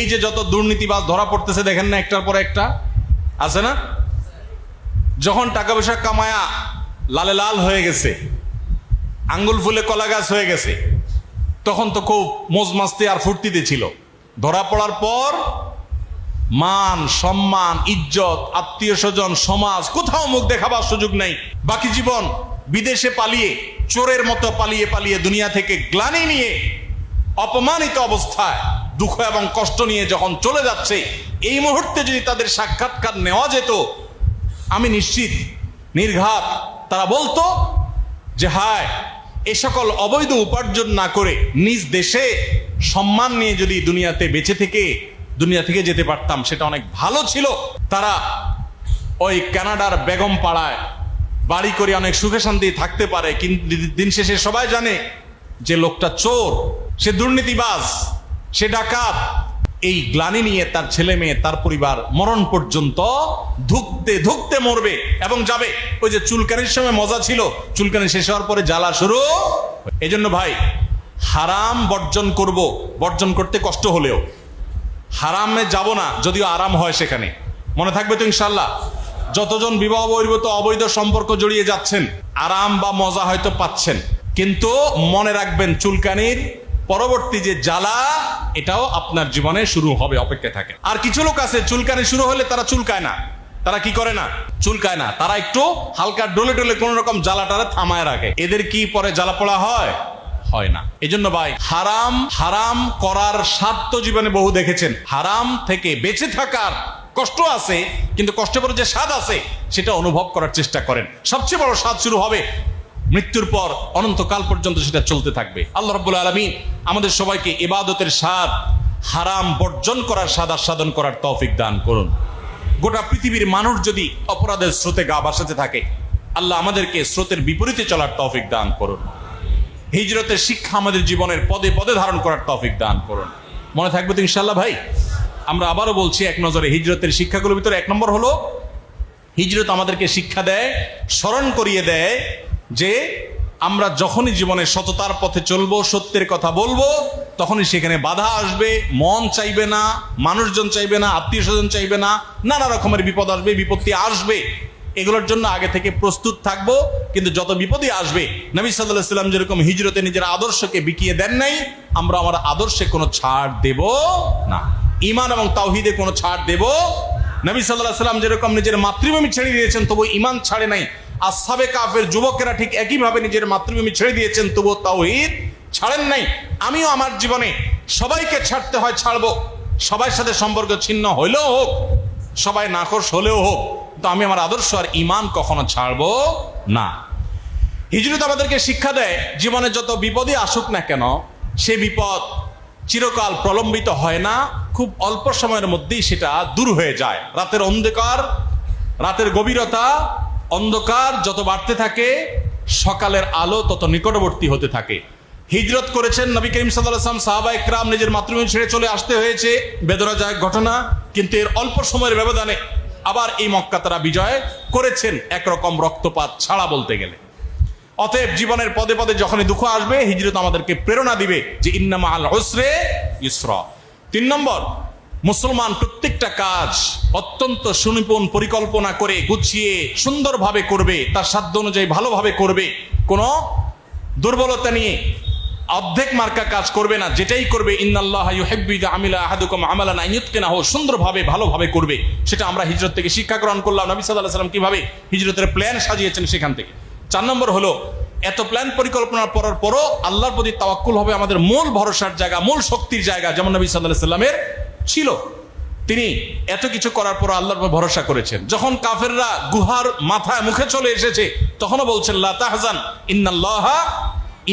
এই যে যত দুর্নীতিবাজ ধরা পড়তেছে দেখেন না, একটার পর একটা আছে না? যখন টাকা পয়সা কামায়া লালে লাল হয়ে গেছে, আঙ্গুল ফুলে কলা গাছ হয়ে গেছে, তখন তো খুব মজ মাস্তি আর ফুর্তিতে ছিল। ধরা পড়ার পর মান সম্মান ইজ্জত আত্মীয় স্বজন সমাজ কোথাও মুখ দেখাবার সুযোগ নাই। বাকি জীবন বিদেশে পালিয়ে চোরের মতো পালিয়ে পালিয়ে দুনিয়া থেকে গ্লানি নিয়ে অপমানিত অবস্থায় দুঃখ এবং কষ্ট নিয়ে যখন চলে যাচ্ছে, এই মুহূর্তে যদি তাদের সাক্ষাৎকার নেওয়া যেত, আমি নিশ্চিত নির্ঘাত তারা বলতো যে হায়, এ সকল অবৈধ উপার্জন না করে নিজ দেশে সম্মান নিয়ে যদি দুনিয়া থেকে যেতে পারতাম সেটা অনেক ভালো ছিল। তারা ওই কানাডার বেগম পাড়ায় বাড়ি করে অনেক সুখে শান্তি থাকতে পারে, কিন্তু দিন শেষে সবাই জানে যে লোকটা চোর, সে দুর্নীতিবাজ, সে ডাকাত। এই গ্লানি নিয়ে তার ছেলে মেয়ে তার পরিবার মরণ পর্যন্ত ধুকতে ধুকতে মরবে এবং যাবে। ওই যে চুলকানির সময় মজা ছিল, চুলকানি শেষ হওয়ার পরে জ্বালা শুরু। এই জন্য ভাই, হারাম বর্জন করব, বর্জন করতে কষ্ট হলেও হারামে যাব না, যদিও আরাম হয় সেখানে। মনে থাকবে তো ইনশাল্লাহ? যতজন বিবাহ বহির্ভূত অবৈধ সম্পর্ক জড়িয়ে যাচ্ছেন, আরাম বা মজা হয়তো পাচ্ছেন, কিন্তু মনে রাখবেন চুলকানির পরবর্তী যে জ্বালা, এটাও আপনার জীবনে শুরু হবে, অপেক্ষায় থাকে। আর কিছু লোক আছে চুলকানি শুরু হলে তারা চুলকায় না। তারা কি করে না? চুলকায় না। তারা একটু হালকা ডলে ডলে কোন রকম জ্বালাটারে থামায় রাখে। এদের কি পরে জ্বালা পোড়া হয়? হয় না। এই জন্য ভাই, হারাম করার স্বাদ তো জীবনে বহু দেখেছেন। হারাম থেকে বেঁচে থাকার কষ্ট আছে, কিন্তু কষ্টের পরে যে স্বাদ আছে সেটা অনুভব করার চেষ্টা করেন। সবচেয়ে বড় স্বাদ শুরু হবে মৃত্যুর পর, অনন্তকাল পর্যন্ত সেটা চলতে থাকবে। আল্লাহ রাব্বুল আলামিন আমাদের সবাইকে ইবাদতের স্বাদ, হারাম বর্জন করার স্বাদ আস্বাদন করার তৌফিক দান করুন। গোটা পৃথিবীর মানুষ যদি অপরাধের স্রোতে গা ভাসাতে থাকে, আল্লাহ আমাদেরকে স্রোতের বিপরীতে চলার তৌফিক দান করুন। হিজরতের শিক্ষা আমাদের জীবনের পদে পদে ধারণ করার তৌফিক দান করুন। মনে থাকবে তো ইনশাআল্লাহ ভাই? আমরা আবারও বলছি, এক নজরে হিজরতের শিক্ষাগুলোর ভিতরে এক নম্বর হলো, হিজরত আমাদেরকে শিক্ষা দেয়, স্মরণ করিয়ে দেয় যে আমরা যখনই জীবনে সততার পথে চলবো, সত্যের কথা বলবো, তখনই সেখানে বাধা আসবে, মন চাইবে না, মানুষজন চাইবে না, আত্মীয় স্বজন চাইবে না, নানা রকমের বিপদ আসবে, বিপত্তি আসবে। এগুলোর জন্য আগে থেকে প্রস্তুত থাকবো। কিন্তু যত বিপদই আসবে, নবী সাল্লাল্লাহু আলাইহি ওয়াসাল্লাম যেরকম হিজরতে নিজের আদর্শকে বিকিয়ে দেন নাই, আমরা আমার আদর্শে কোনো ছাড় দেব না। ঈমান এবং তাওহীদে কোনো ছাড় দেব। নবী সাল্লাল্লাহু আলাইহি ওয়াসাল্লাম যেরকম নিজের মাতৃভূমি ছেড়ে দিয়েছেন, তবু ঈমান ছাড়ে নাই। আসহাবে কাফের যুবকেরা ঠিক একইভাবে নিজের মাতৃভূমি ছেড়ে দিয়েছেন, তবুও তাওহীদ ছাড়েন নাই। আমিও আমার জীবনে সবাইকে ছাড়তে হয় ছাড়বো, সবার সাথে সম্পর্ক ছিন্ন হইলেও হোক, সবাই নাখোশ হলেও হোক, তো আমি আমার আদর্শ আর ঈমান কখনো ছাড়বো না। হিজরত আমাদেরকে শিক্ষা দেয়, জীবনে যত বিপদই আসুক না কেন, সে বিপদ চিরকাল প্রলম্বিত হয় না, খুব অল্প সময়ের মধ্যেই সেটা দূর হয়ে যায়। রাতের অন্ধকার, রাতের গভীরতা, অন্ধকার যত বাড়তে থাকে, সকালের আলো তত নিকটবর্তী হতে থাকে। হিজরত করেছেন নবী করিম সাল্লাল্লাহু আলাইহি ওয়াসাল্লাম, সাহাবা ইকরাম নিজের মাতৃভূমি ছেড়ে চলে আসতে হয়েছে, বেদনাদায়ক ঘটনা, কিন্তু এর অল্প সময়ের ব্যবধানে আবার এই মক্কা তারা বিজয় করেছেন, একরকম রক্তপাত ছাড়া বলতে গেলে। অতএব জীবনের পদে পদে যখনই দুঃখ আসবে, হিজরত আমাদেরকে প্রেরণা দিবে যে ইন্না মাআল উসরি ইউসরা। 3 নম্বর, মুসলমান প্রত্যেকটা কাজ অত্যন্ত সুনিপুণ পরিকল্পনা করে গুছিয়ে সুন্দরভাবে করবে, তার সাধ্য অনুযায়ী ভালোভাবে করবে। কোনো দুর্বলতা নিয়ে অর্ধেক মার্কা কাজ করবে না, যেটাই করবে ইন্নাল্লাহা ইউহিব্বু ইযা আমিলা আহাদুকুম আমালান আন ইউতকিনাহু, সুন্দরভাবে ভালোভাবে করবে। সেটা আমরা হিজরত থেকে শিক্ষা গ্রহণ করলাম। নবী সাল্লাল্লাহু আলাইহি ওয়াসাল্লাম কিভাবে হিজরতের প্ল্যান সাজিয়েছেন সেখান থেকে। 4 নম্বর হলো, এত প্ল্যান পরিকল্পনা করার পরও আল্লাহর প্রতি তাওয়াক্কুল হবে আমাদের মূল ভরসার জায়গা, মূল শক্তির জায়গা, যেমন নবী সাল্লাল্লাহু আলাইহি ওয়াসাল্লামের ছিল। তিনি এত কিছু করার পর আল্লাহর উপর ভরসা করেছেন। যখন কাফেররা গুহার মাথায় মুখে চলে এসেছে, তখনও বলছেন লা তাহজান ইন্নাল্লাহা।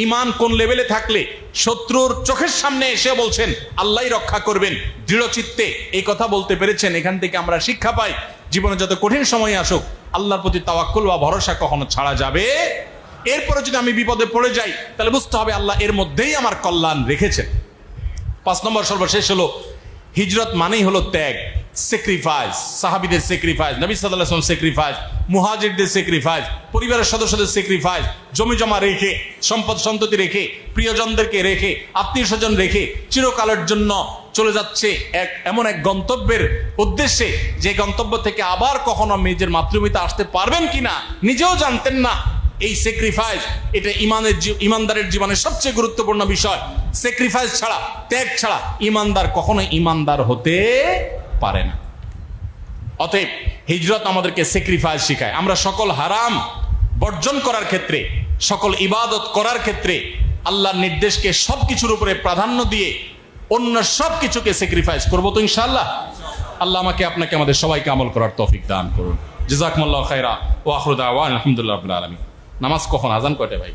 ঈমান কোন লেভেলে থাকলে শত্রুর চোখের সামনে এসে বলছেন আল্লাহই রক্ষা করবেন, দৃঢ় চিত্তে এই কথা বলতে পেরেছেন। এখান থেকে আমরা শিক্ষা পাই, জীবনে যত কঠিন সময় আসুক, আল্লাহর প্রতি তাওয়াক্কুল বা ভরসা কখনো ছাড়া যাবে। এরপরে যদি আমি বিপদে পড়ে যাই, তাহলে বুঝতে হবে আল্লাহ এর মধ্যেই আমার কল্যাণ রেখেছেন। 5 নম্বর সর্বশেষ হলো, হিজরত মানেই হলো ত্যাগ। স্যাক্রিফাইস, সাহাবীদের স্যাক্রিফাইস, নবী সাল্লাল্লাহু আলাইহি ওয়াসাল্লাম স্যাক্রিফাইস, মুহাজিরদের স্যাক্রিফাইস, পরিবারের সদস্যদের স্যাক্রিফাইস, জমি জমা রেখে, সম্পদ সন্ততি রেখে, প্রিয়জনদেরকে রেখে, আত্মীয় স্বজন রেখে চিরকালের জন্য চলে যাচ্ছে এমন এক গন্তব্যের উদ্দেশ্যে, যে গন্তব্য থেকে আবার কখনো নিজের মাতৃভূমিতে আসতে পারবেন কিনা নিজেও জানতেন না। এই স্যাক্রিফাইস, এটা ইমানদারের জীবনের সবচেয়ে গুরুত্বপূর্ণ বিষয়। স্যাক্রিফাইস ছাড়া, ত্যাগ ছাড়া ইমানদার কখনো ইমানদার হতে পারে না। অতএব হিজরত আমাদেরকে স্যাক্রিফাইস শেখায়। আমরা সকল হারাম বর্জন করার ক্ষেত্রে, সকল ইবাদত করার ক্ষেত্রে আল্লাহর নির্দেশকে সবকিছুর উপরে প্রাধান্য দিয়ে অন্য সবকিছুকে স্যাক্রিফাইস করবো তো ইনশাআল্লাহ। আল্লাহ আমাকে আপনাকে আমাদের সবাইকে আমল করার তৌফিক দান করুন। জাযাকুমুল্লাহু খায়রা ওয়া আখিরু দাওয়ানা আলহামদুলিল্লাহি রাব্বিল আলামিন। নামাজ কখন, আজান কয়টা ভাই?